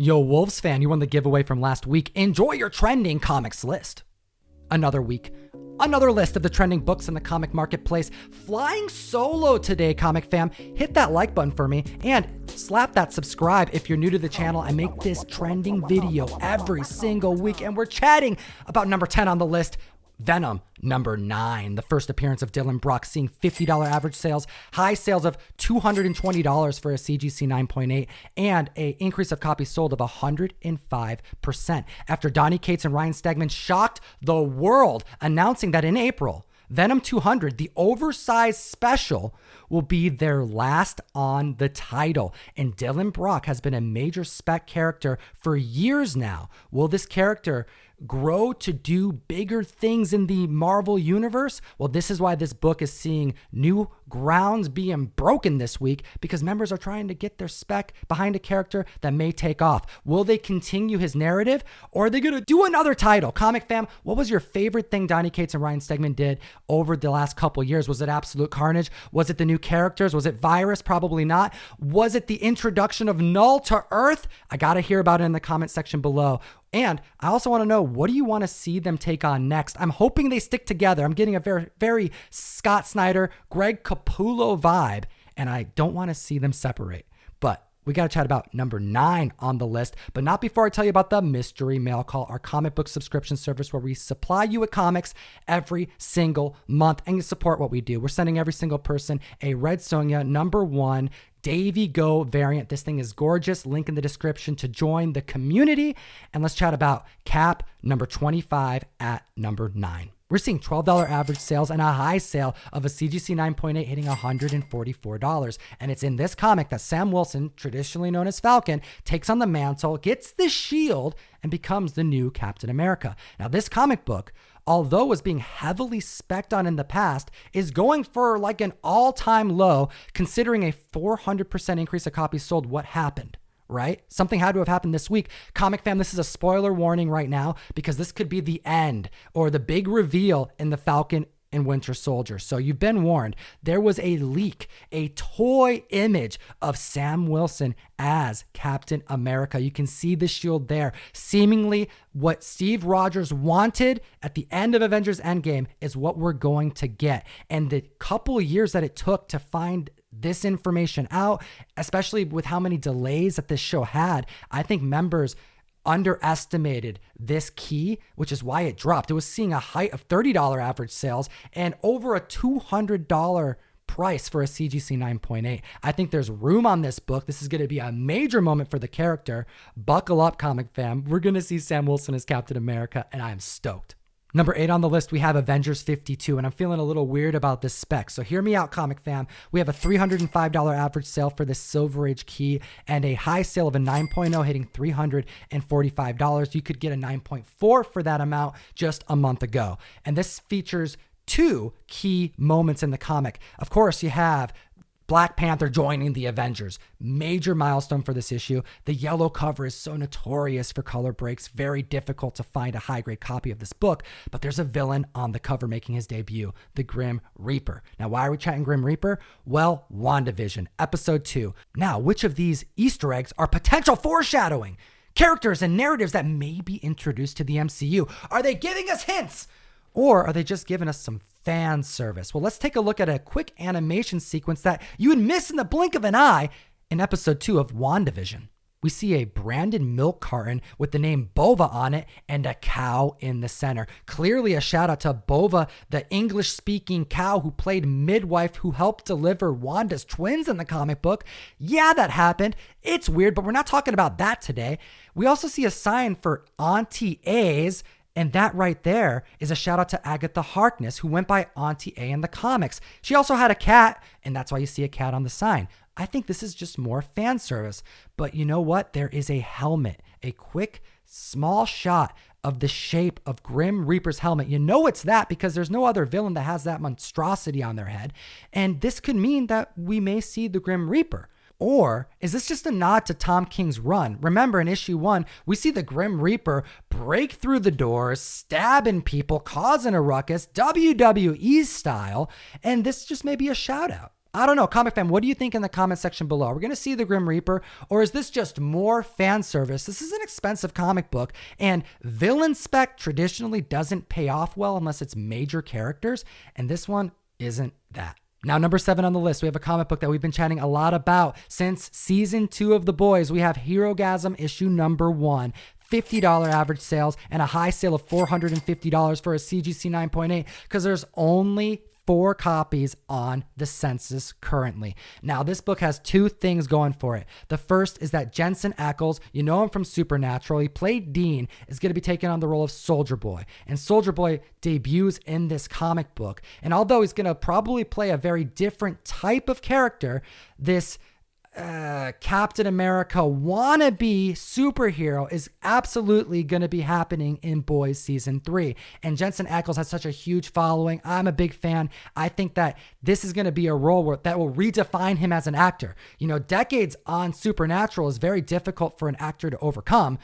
Yo, Wolves fan, you won the giveaway from last week. Enjoy your trending comics list. Another week, another list of the trending books in the comic marketplace. Flying solo today, comic fam. Hit that like button for me and slap that subscribe if you're new to the channel. I make this trending video every single week, and we're chatting about number 10 on the list, Venom, number 9. The first appearance of Dylan Brock, seeing $50 average sales, high sales of $220 for a CGC 9.8, and an increase of copies sold of 105%. After Donny Cates and Ryan Stegman shocked the world, announcing that in April, Venom 200, the oversized special, will be their last on the title. And Dylan Brock has been a major spec character for years now. Will this character grow to do bigger things in the Marvel universe? Well, this is why this book is seeing new grounds being broken this week, because members are trying to get their spec behind a character that may take off. Will they continue his narrative, or are they going to do another title? Comic fam, what was your favorite thing Donny Cates and Ryan Stegman did over the last couple years? Was it Absolute Carnage? Was it the new characters? Was it Virus? Probably not. Was it the introduction of Null to Earth? I got to hear about it in the comment section below. And I also want to know, what do you want to see them take on next? I'm hoping they stick together. I'm getting a very, very Scott Snyder, Greg Capullo vibe, and I don't want to see them separate. But we got to chat about number 9 on the list, but not before I tell you about the Mystery Mail Call, our comic book subscription service where we supply you with comics every single month, and you support what we do. We're sending every single person a Red Sonja number 1 Davy Go variant. This thing is gorgeous. Link in the description to join the community. And let's chat about Cap number 25 at number 9. We're seeing $12 average sales and a high sale of a CGC 9.8 hitting $144. And it's in this comic that Sam Wilson, traditionally known as Falcon, takes on the mantle, gets the shield, and becomes the new Captain America. Now, this comic book, although was being heavily spec'd on in the past, is going for like an all-time low, considering a 400% increase of copies sold. What happened? Right? Something had to have happened this week. Comic fam, this is a spoiler warning right now, because this could be the end or the big reveal in the Falcon and Winter Soldier. So you've been warned. There was a leak, a toy image of Sam Wilson as Captain America. You can see the shield there. Seemingly what Steve Rogers wanted at the end of Avengers Endgame is what we're going to get. And the couple years that it took to find this information out, especially with how many delays that this show had, I think members underestimated this key, which is why it dropped. It was seeing a height of $30 average sales and over a $200 price for a CGC 9.8. I think there's room on this book. This is going to be a major moment for the character. Buckle up, comic fam. We're going to see Sam Wilson as Captain America, and I'm stoked. Number 8 on the list, we have Avengers 52, and I'm feeling a little weird about this spec. So hear me out, comic fam. We have a $305 average sale for this Silver Age key and a high sale of a 9.0 hitting $345. You could get a 9.4 for that amount just a month ago. And this features 2 key moments in the comic. Of course, you have Black Panther joining the Avengers. Major milestone for this issue. The yellow cover is so notorious for color breaks. Very difficult to find a high-grade copy of this book, but there's a villain on the cover making his debut, the Grim Reaper. Now, why are we chatting Grim Reaper? Well, WandaVision, episode 2. Now, which of these Easter eggs are potential foreshadowing? Characters and narratives that may be introduced to the MCU. Are they giving us hints? Or are they just giving us some fan service? Well, let's take a look at a quick animation sequence that you would miss in the blink of an eye in episode 2 of WandaVision. We see a branded milk carton with the name Bova on it and a cow in the center. Clearly a shout out to Bova, the English-speaking cow who played midwife who helped deliver Wanda's twins in the comic book. Yeah, that happened. It's weird, but we're not talking about that today. We also see a sign for Auntie A's, and that right there is a shout out to Agatha Harkness, who went by Auntie A in the comics. She also had a cat, and that's why you see a cat on the sign. I think this is just more fan service. But you know what? There is a helmet, a quick, small shot of the shape of Grim Reaper's helmet. You know it's that because there's no other villain that has that monstrosity on their head. And this could mean that we may see the Grim Reaper. Or is this just a nod to Tom King's run? Remember, in issue 1, we see the Grim Reaper break through the doors, stabbing people, causing a ruckus, WWE style, and this just may be a shout out. I don't know. Comic Fam, what do you think in the comment section below? Are we going to see the Grim Reaper, or is this just more fan service? This is an expensive comic book, and villain spec traditionally doesn't pay off well unless it's major characters, and this one isn't that. Now, number 7 on the list, we have a comic book that we've been chatting a lot about since season 2 of The Boys. We have Herogasm issue number 1. $50 average sales and a high sale of $450 for a CGC 9.8 because there's only 4 copies on the census currently. Now, this book has 2 things going for it. The first is that Jensen Ackles, you know him from Supernatural, he played Dean, is going to be taking on the role of Soldier Boy. And Soldier Boy debuts in this comic book. And although he's going to probably play a very different type of character, this Captain America wannabe superhero is absolutely going to be happening in Boys season 3. And Jensen Ackles has such a huge following. I'm a big fan. I think that this is going to be a role that will redefine him as an actor. You know, decades on Supernatural is very difficult for an actor to overcome.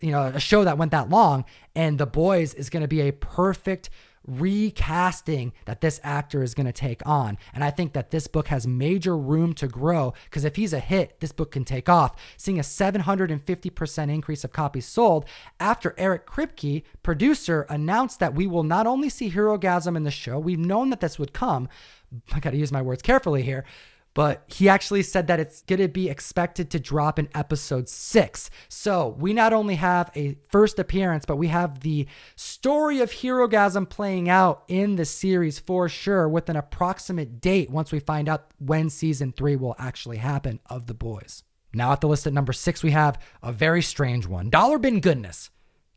You know, a show that went that long, and The Boys is going to be a perfect recasting that this actor is going to take on. And I think that this book has major room to grow because if he's a hit, this book can take off. Seeing a 750% increase of copies sold after Eric Kripke, producer, announced that we will not only see Herogasm in the show, we've known that this would come. I got to use my words carefully here. But he actually said that it's going to be expected to drop in episode 6. So we not only have a first appearance, but we have the story of Herogasm playing out in the series for sure with an approximate date once we find out when season 3 will actually happen of The Boys. Now at the list at number 6, we have a very strange one. Dollar bin goodness.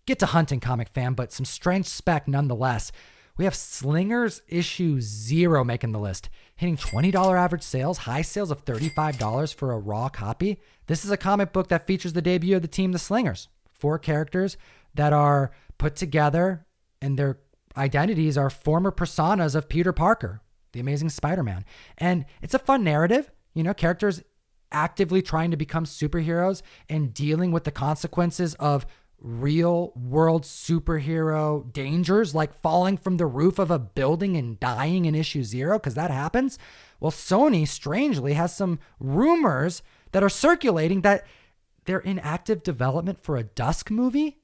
Get to hunting, comic fan, but some strange spec nonetheless. We have Slingers issue 0 making the list, hitting $20 average sales, high sales of $35 for a raw copy. This is a comic book that features the debut of the team, the Slingers. 4 characters that are put together and their identities are former personas of Peter Parker, the Amazing Spider-Man. And it's a fun narrative, you know, characters actively trying to become superheroes and dealing with the consequences of real world superhero dangers like falling from the roof of a building and dying in issue 0 because that happens. Well, Sony strangely has some rumors that are circulating that they're in active development for a Dusk movie.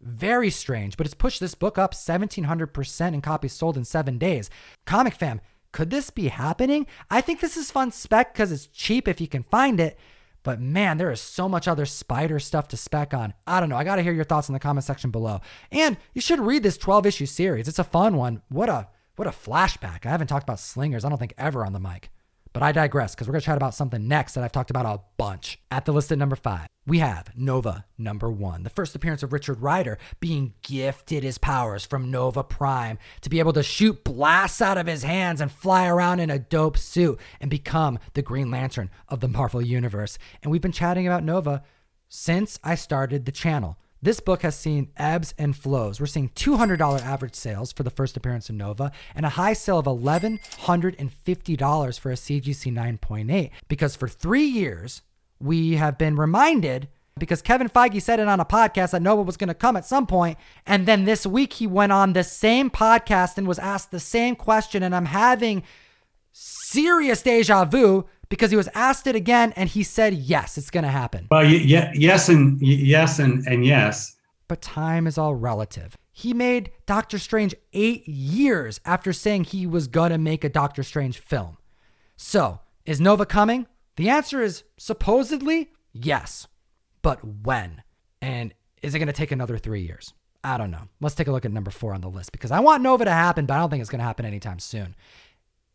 Very strange, but it's pushed this book up 1,700% in copies sold in 7 days. Comic fam, could this be happening? I think this is fun spec because it's cheap if you can find it. But man, there is so much other Spider stuff to spec on. I don't know. I got to hear your thoughts in the comment section below. And you should read this 12-issue series. It's a fun one. What a flashback. I haven't talked about Slingers, I don't think, ever on the mic. But I digress because we're going to chat about something next that I've talked about a bunch. At the list at number 5, we have Nova number 1. The first appearance of Richard Rider being gifted his powers from Nova Prime to be able to shoot blasts out of his hands and fly around in a dope suit and become the Green Lantern of the Marvel Universe. And we've been chatting about Nova since I started the channel. This book has seen ebbs and flows. We're seeing $200 average sales for the first appearance of Nova and a high sale of $1,150 for a CGC 9.8 because for 3 years, we have been reminded because Kevin Feige said it on a podcast that Nova was going to come at some point. And then this week he went on the same podcast and was asked the same question. And I'm having serious deja vu because he was asked it again and he said, yes, it's going to happen. Well, yes and yes. But time is all relative. He made Doctor Strange 8 years after saying he was going to make a Doctor Strange film. So is Nova coming? The answer is supposedly yes. But when? And is it going to take another 3 years? I don't know. Let's take a look at number 4 on the list because I want Nova to happen, but I don't think it's going to happen anytime soon.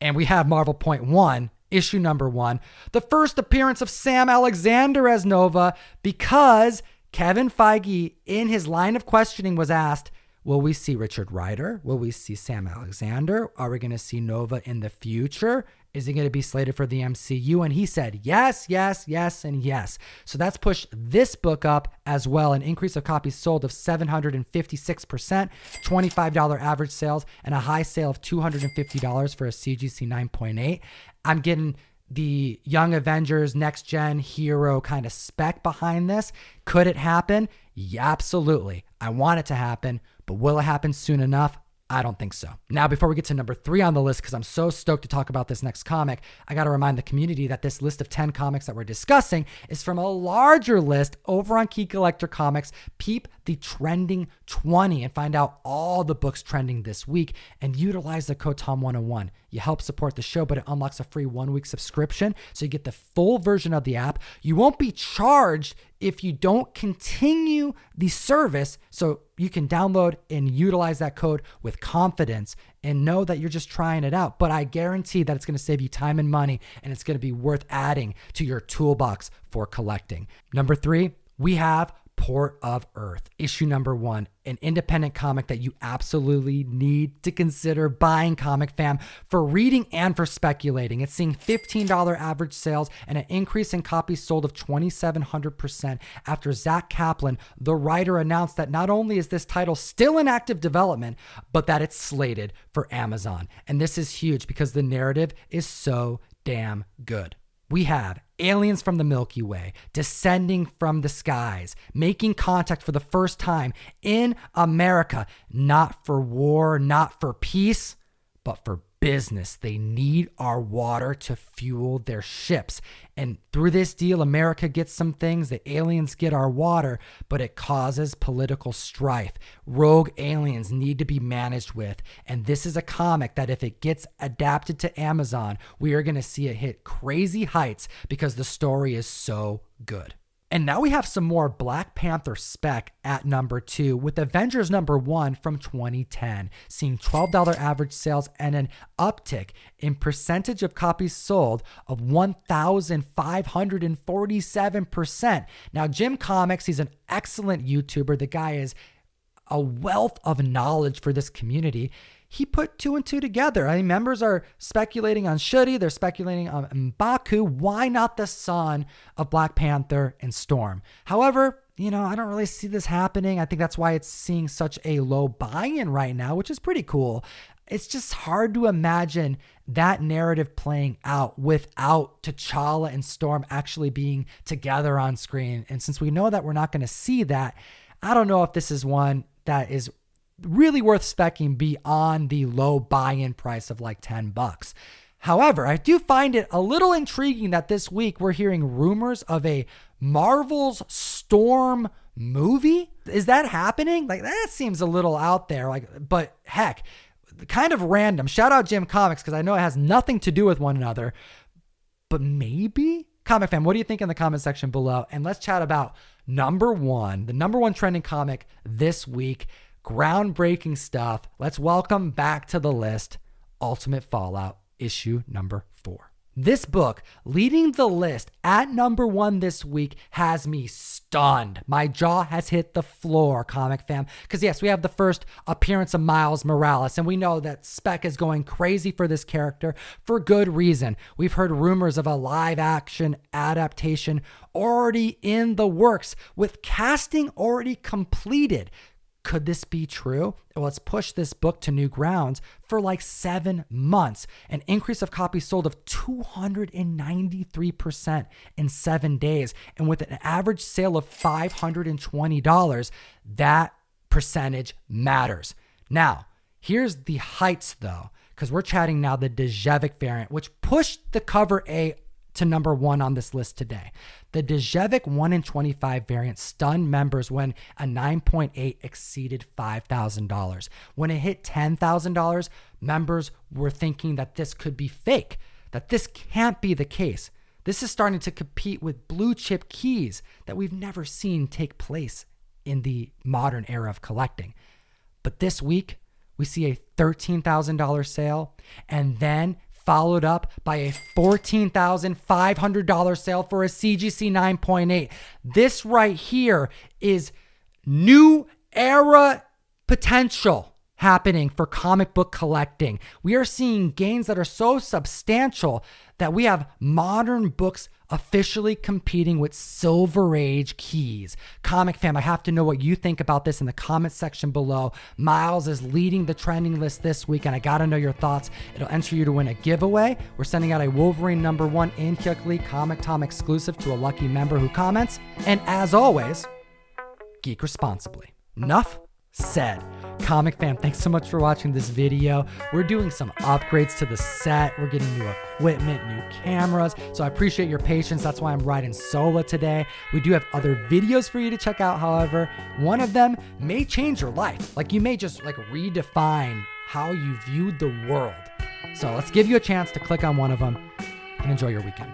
And we have Marvel Point 1, issue number 1, the first appearance of Sam Alexander as Nova because Kevin Feige, in his line of questioning, was asked, will we see Richard Rider? Will we see Sam Alexander? Are we going to see Nova in the future? Is he going to be slated for the MCU? And he said yes, yes, yes, and yes. So that's pushed this book up as well. An increase of copies sold of 756%, $25 average sales, and a high sale of $250 for a CGC 9.8. I'm getting the Young Avengers next gen hero kind of spec behind this. Could it happen? Yeah, absolutely. I want it to happen, but will it happen soon enough? I don't think so. Now, before we get to number 3 on the list, because I'm so stoked to talk about this next comic, I got to remind the community that this list of 10 comics that we're discussing is from a larger list over on Key Collector Comics. Peep the trending 20 and find out all the books trending this week and utilize the code Tom101. You help support the show, but it unlocks a free 1-week subscription, so you get the full version of the app. You won't be charged if you don't continue the service, so you can download and utilize that code with confidence and know that you're just trying it out. But I guarantee that it's going to save you time and money, and it's going to be worth adding to your toolbox for collecting. Number 3, we have Port of Earth, issue number 1, an independent comic that you absolutely need to consider buying, comic fam, for reading and for speculating. It's seeing $15 average sales and an increase in copies sold of 2,700% after Zach Kaplan, the writer, announced that not only is this title still in active development, but that it's slated for Amazon. And this is huge because the narrative is so damn good. We have aliens from the Milky Way descending from the skies, making contact for the first time in America, not for war, not for peace, but for business. They need our water to fuel their ships. And through this deal, America gets some things, the aliens get our water, but it causes political strife. Rogue aliens need to be managed with. And this is a comic that if it gets adapted to Amazon, we are going to see it hit crazy heights because the story is so good. And now we have some more Black Panther spec at number 2 with Avengers number 1 from 2010, seeing $12 average sales and an uptick in percentage of copies sold of 1,547%. Now, Jim Comics, he's an excellent YouTuber. The guy is a wealth of knowledge for this community. He put 2 and 2 together. I mean, members are speculating on Shuri, they're speculating on M'Baku. Why not the son of Black Panther and Storm? However, I don't really see this happening. I think that's why it's seeing such a low buy-in right now, which is pretty cool. It's just hard to imagine that narrative playing out without T'Challa and Storm actually being together on screen. And since we know that we're not going to see that, I don't know if this is one that is really worth speccing beyond the low buy-in price of like $10. However, I do find it a little intriguing that this week we're hearing rumors of a Marvel's Storm movie. Is that happening? Like, that seems a little out there. But heck, kind of random. Shout out Jim Comics, because I know it has nothing to do with one another. But maybe? Comic fam, what do you think in the comment section below? And let's chat about the number 1 trending comic this week. Groundbreaking stuff. Let's welcome back to the list Ultimate Fallout, issue number 4. This book, leading the list at number 1 this week, has me stunned. My jaw has hit the floor, comic fam. Because yes, we have the first appearance of Miles Morales, and we know that spec is going crazy for this character for good reason. We've heard rumors of a live-action adaptation already in the works, with casting already completed. Could this be true? Well, let's push this book to new grounds for like 7 months. An increase of copies sold of 293% in 7 days. And with an average sale of $520, that percentage matters. Now, here's the heights though, because we're chatting now the Djevik variant, which pushed the cover A to number 1 on this list today. The Djevik 1 in 25 variant stunned members when a 9.8 exceeded $5,000. When it hit $10,000, members were thinking that this could be fake, that this can't be the case. This is starting to compete with blue chip keys that we've never seen take place in the modern era of collecting. But this week, we see a $13,000 sale, and then followed up by a $14,500 sale for a CGC 9.8. This right here is new era potential happening for comic book collecting. We are seeing gains that are so substantial that we have modern books officially competing with Silver Age keys. Comic fam, I have to know what you think about this in the comment section below. Miles is leading the trending list this week, and I gotta know your thoughts. It'll enter you to win a giveaway. We're sending out a Wolverine number 1 in Kyokli Comic Tom exclusive to a lucky member who comments. And as always, geek responsibly. Enough said. Comic fam, thanks so much for watching this video. We're doing some upgrades to the set. We're getting new equipment, new cameras. So I appreciate your patience. That's why I'm riding solo today. We do have other videos for you to check out. However, one of them may change your life. Like you may just like redefine how you viewed the world. So let's give you a chance to click on one of them and enjoy your weekend.